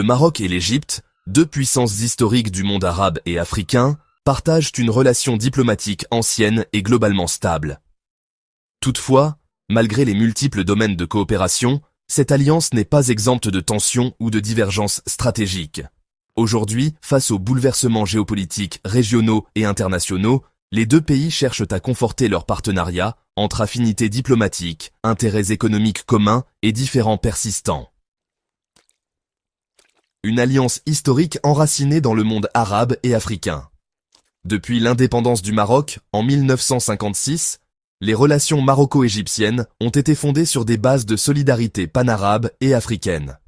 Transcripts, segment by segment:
Maroc et l'Égypte, deux puissances historiques du monde arabe et africain, partagent une relation diplomatique ancienne et globalement stable. Toutefois, malgré les multiples domaines de coopération, cette alliance n'est pas exempte de tensions ou de divergences stratégiques. Aujourd'hui, face aux bouleversements géopolitiques régionaux et internationaux, les deux pays cherchent à conforter leur partenariat entre affinités diplomatiques, intérêts économiques communs et différends persistants. Une alliance historique enracinée dans le monde arabe et africain. Depuis l'indépendance du Maroc, en 1956, les relations maroco-égyptiennes ont été fondées sur des bases de solidarité panarabe et africaine.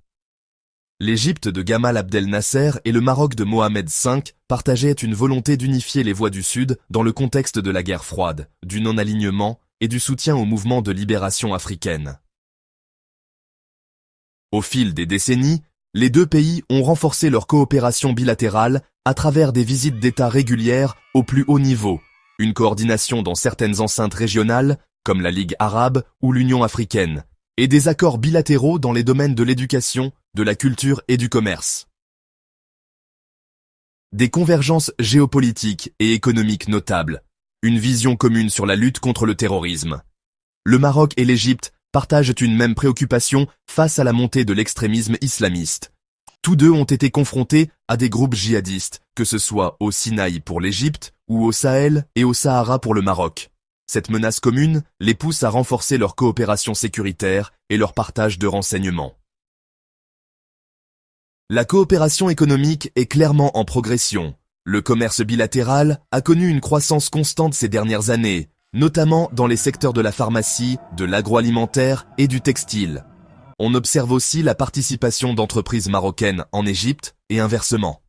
L'Égypte de Gamal Abdel Nasser et le Maroc de Mohamed V partageaient une volonté d'unifier les voix du Sud dans le contexte de la guerre froide, du non-alignement et du soutien au mouvement de libération africaine. Au fil des décennies, les deux pays ont renforcé leur coopération bilatérale à travers des visites d'État régulières au plus haut niveau, une coordination dans certaines enceintes régionales, comme la Ligue arabe ou l'Union africaine, et des accords bilatéraux dans les domaines de l'éducation, de la culture et du commerce. Des convergences géopolitiques et économiques notables, une vision commune sur la lutte contre le terrorisme. Le Maroc et l'Égypte partagent une même préoccupation face à la montée de l'extrémisme islamiste. Tous deux ont été confrontés à des groupes djihadistes, que ce soit au Sinaï pour l'Égypte ou au Sahel et au Sahara pour le Maroc. Cette menace commune les pousse à renforcer leur coopération sécuritaire et leur partage de renseignements. La coopération économique est clairement en progression. Le commerce bilatéral a connu une croissance constante ces dernières années, notamment dans les secteurs de la pharmacie, de l'agroalimentaire et du textile. On observe aussi la participation d'entreprises marocaines en Égypte et inversement.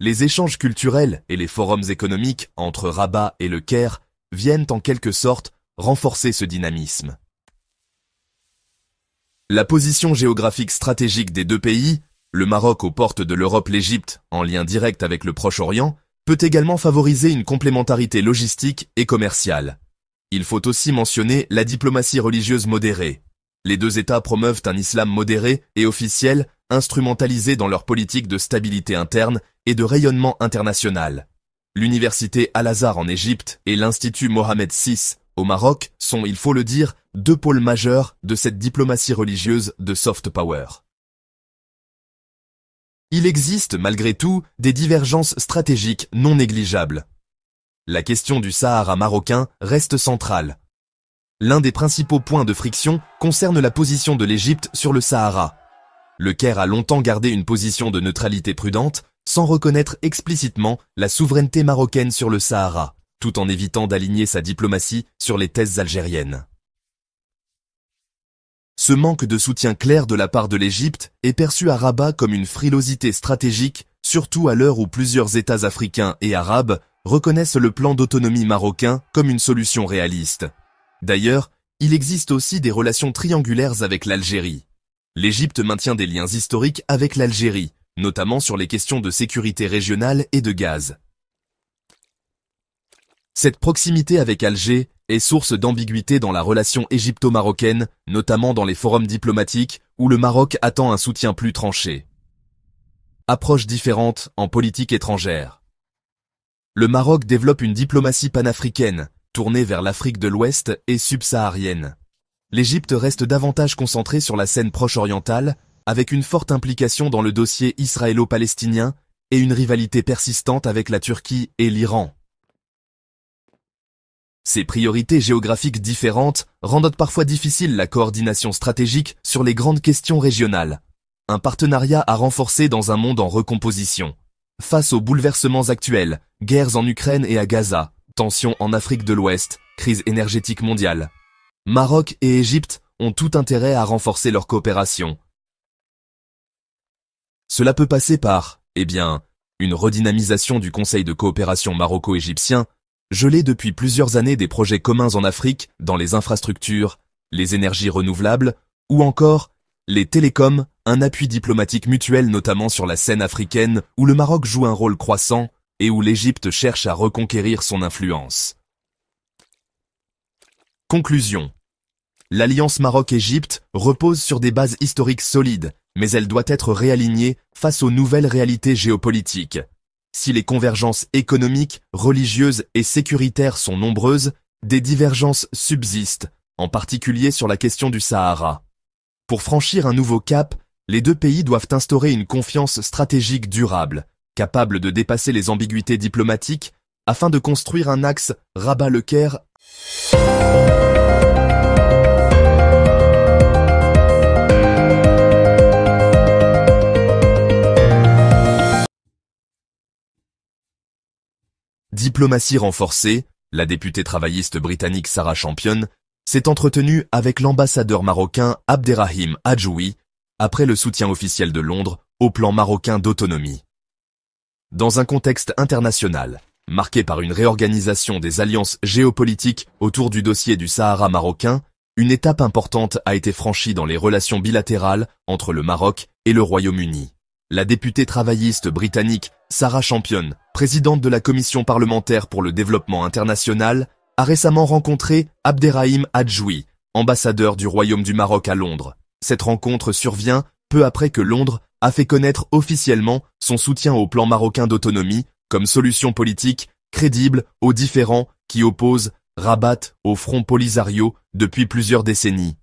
Les échanges culturels et les forums économiques entre Rabat et Le Caire viennent en quelque sorte renforcer ce dynamisme. La position géographique stratégique des deux pays, le Maroc aux portes de l'Europe, l'Égypte en lien direct avec le Proche-Orient, peut également favoriser une complémentarité logistique et commerciale. Il faut aussi mentionner la diplomatie religieuse modérée. Les deux États promeuvent un islam modéré et officiel, instrumentalisé dans leur politique de stabilité interne et de rayonnement international. L'université Al-Azhar en Égypte et l'Institut Mohamed VI au Maroc sont, il faut le dire, deux pôles majeurs de cette diplomatie religieuse de soft power. Il existe, malgré tout, des divergences stratégiques non négligeables. La question du Sahara marocain reste centrale. L'un des principaux points de friction concerne la position de l'Égypte sur le Sahara. Le Caire a longtemps gardé une position de neutralité prudente, sans reconnaître explicitement la souveraineté marocaine sur le Sahara, tout en évitant d'aligner sa diplomatie sur les thèses algériennes. Ce manque de soutien clair de la part de l'Égypte est perçu à Rabat comme une frilosité stratégique, surtout à l'heure où plusieurs États africains et arabes reconnaissent le plan d'autonomie marocain comme une solution réaliste. D'ailleurs, il existe aussi des relations triangulaires avec l'Algérie. L'Égypte maintient des liens historiques avec l'Algérie, notamment sur les questions de sécurité régionale et de gaz. Cette proximité avec Alger est source d'ambiguïté dans la relation égypto-marocaine, notamment dans les forums diplomatiques où le Maroc attend un soutien plus tranché. Approche différente en politique étrangère. Le Maroc développe une diplomatie panafricaine, tournée vers l'Afrique de l'Ouest et subsaharienne. L'Égypte reste davantage concentrée sur la scène proche-orientale, avec une forte implication dans le dossier israélo-palestinien et une rivalité persistante avec la Turquie et l'Iran. Ces priorités géographiques différentes rendent parfois difficile la coordination stratégique sur les grandes questions régionales. Un partenariat à renforcer dans un monde en recomposition. Face aux bouleversements actuels, guerres en Ukraine et à Gaza, tensions en Afrique de l'Ouest, crise énergétique mondiale. Maroc et Égypte ont tout intérêt à renforcer leur coopération. Cela peut passer par, une redynamisation du Conseil de coopération maroco-égyptien, gelé depuis plusieurs années des projets communs en Afrique dans les infrastructures, les énergies renouvelables, ou encore les télécoms, un appui diplomatique mutuel notamment sur la scène africaine où le Maroc joue un rôle croissant et où l'Égypte cherche à reconquérir son influence. Conclusion. L'alliance Maroc-Égypte repose sur des bases historiques solides mais elle doit être réalignée face aux nouvelles réalités géopolitiques. Si les convergences économiques, religieuses et sécuritaires sont nombreuses, des divergences subsistent, en particulier sur la question du Sahara. Pour franchir un nouveau cap, les deux pays doivent instaurer une confiance stratégique durable, capable de dépasser les ambiguïtés diplomatiques, afin de construire un axe Rabat-Le Caire. Diplomatie renforcée, la députée travailliste britannique Sarah Champion s'est entretenue avec l'ambassadeur marocain Abderrahim Adjoui après le soutien officiel de Londres au plan marocain d'autonomie. Dans un contexte international, marqué par une réorganisation des alliances géopolitiques autour du dossier du Sahara marocain, une étape importante a été franchie dans les relations bilatérales entre le Maroc et le Royaume-Uni. La députée travailliste britannique Sarah Champion, présidente de la Commission parlementaire pour le développement international, a récemment rencontré Abderrahim Adjoui, ambassadeur du Royaume du Maroc à Londres. Cette rencontre survient peu après que Londres a fait connaître officiellement son soutien au plan marocain d'autonomie comme solution politique crédible aux différends qui opposent Rabat au Front Polisario depuis plusieurs décennies.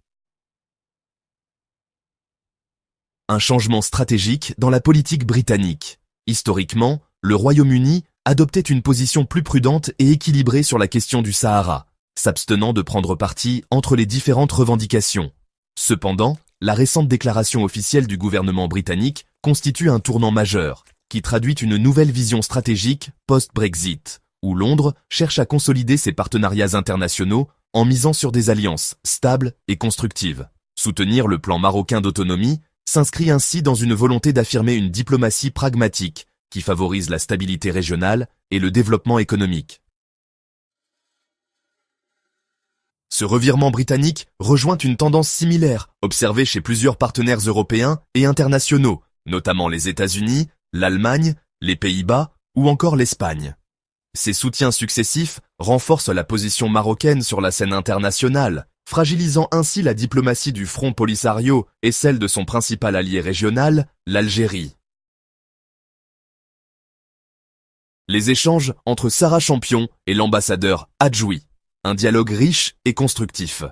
Un changement stratégique dans la politique britannique. Historiquement, le Royaume-Uni adoptait une position plus prudente et équilibrée sur la question du Sahara, s'abstenant de prendre parti entre les différentes revendications. Cependant, la récente déclaration officielle du gouvernement britannique constitue un tournant majeur, qui traduit une nouvelle vision stratégique post-Brexit, où Londres cherche à consolider ses partenariats internationaux en misant sur des alliances stables et constructives. Soutenir le plan marocain d'autonomie s'inscrit ainsi dans une volonté d'affirmer une diplomatie pragmatique qui favorise la stabilité régionale et le développement économique. Ce revirement britannique rejoint une tendance similaire observée chez plusieurs partenaires européens et internationaux, notamment les États-Unis, l'Allemagne, les Pays-Bas ou encore l'Espagne. Ces soutiens successifs renforcent la position marocaine sur la scène internationale, fragilisant ainsi la diplomatie du Front Polisario et celle de son principal allié régional, l'Algérie. Les échanges entre Sarah Champion et l'ambassadeur Adjoui. Un dialogue riche et constructif.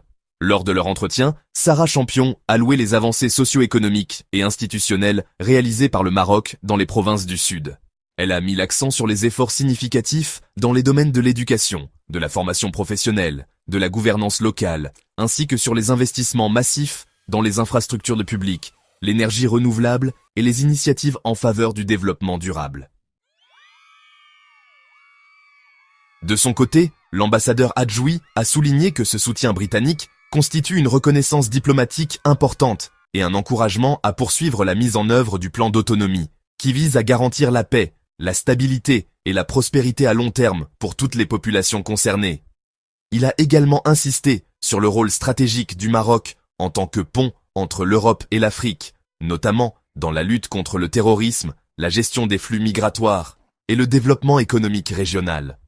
Lors de leur entretien, Sarah Champion a loué les avancées socio-économiques et institutionnelles réalisées par le Maroc dans les provinces du Sud. Elle a mis l'accent sur les efforts significatifs dans les domaines de l'éducation, de la formation professionnelle, de la gouvernance locale, ainsi que sur les investissements massifs dans les infrastructures de public, l'énergie renouvelable et les initiatives en faveur du développement durable. De son côté, l'ambassadeur Adjoui a souligné que ce soutien britannique constitue une reconnaissance diplomatique importante et un encouragement à poursuivre la mise en œuvre du plan d'autonomie, qui vise à garantir la paix, la stabilité et la prospérité à long terme pour toutes les populations concernées. Il a également insisté sur le rôle stratégique du Maroc en tant que pont entre l'Europe et l'Afrique, notamment dans la lutte contre le terrorisme, la gestion des flux migratoires et le développement économique régional.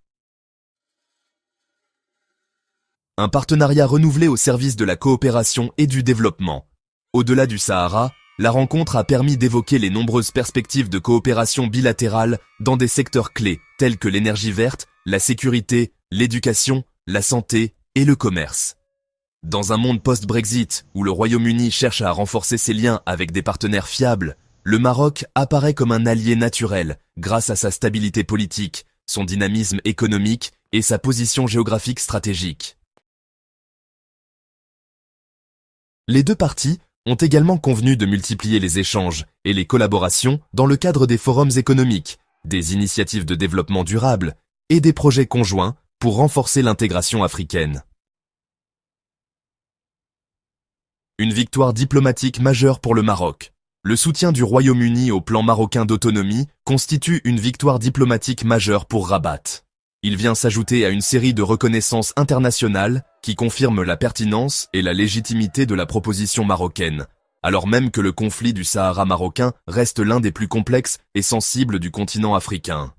Un partenariat renouvelé au service de la coopération et du développement. Au-delà du Sahara, la rencontre a permis d'évoquer les nombreuses perspectives de coopération bilatérale dans des secteurs clés tels que l'énergie verte, la sécurité, l'éducation, la santé et le commerce. Dans un monde post-Brexit où le Royaume-Uni cherche à renforcer ses liens avec des partenaires fiables, le Maroc apparaît comme un allié naturel grâce à sa stabilité politique, son dynamisme économique et sa position géographique stratégique. Les deux parties ont également convenu de multiplier les échanges et les collaborations dans le cadre des forums économiques, des initiatives de développement durable et des projets conjoints pour renforcer l'intégration africaine. Une victoire diplomatique majeure pour le Maroc. Le soutien du Royaume-Uni au plan marocain d'autonomie constitue une victoire diplomatique majeure pour Rabat. Il vient s'ajouter à une série de reconnaissances internationales qui confirment la pertinence et la légitimité de la proposition marocaine, alors même que le conflit du Sahara marocain reste l'un des plus complexes et sensibles du continent africain.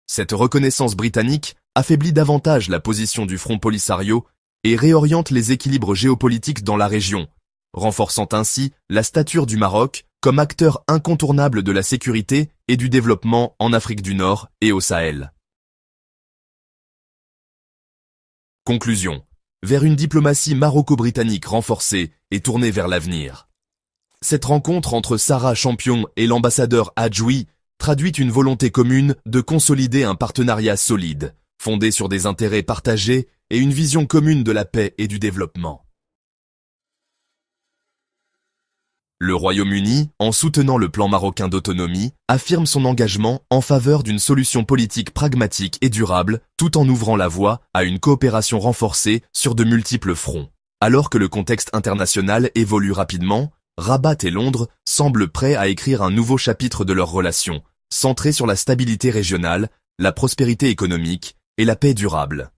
Cette reconnaissance britannique affaiblit davantage la position du Front Polisario et réoriente les équilibres géopolitiques dans la région, renforçant ainsi la stature du Maroc comme acteur incontournable de la sécurité et du développement en Afrique du Nord et au Sahel. Conclusion. Vers une diplomatie maroco-britannique renforcée et tournée vers l'avenir. Cette rencontre entre Sarah Champion et l'ambassadeur Hadjoui traduit une volonté commune de consolider un partenariat solide, fondé sur des intérêts partagés et une vision commune de la paix et du développement. Le Royaume-Uni, en soutenant le plan marocain d'autonomie, affirme son engagement en faveur d'une solution politique pragmatique et durable, tout en ouvrant la voie à une coopération renforcée sur de multiples fronts. Alors que le contexte international évolue rapidement, Rabat et Londres semblent prêts à écrire un nouveau chapitre de leurs relations, centré sur la stabilité régionale, la prospérité économique et la paix durable.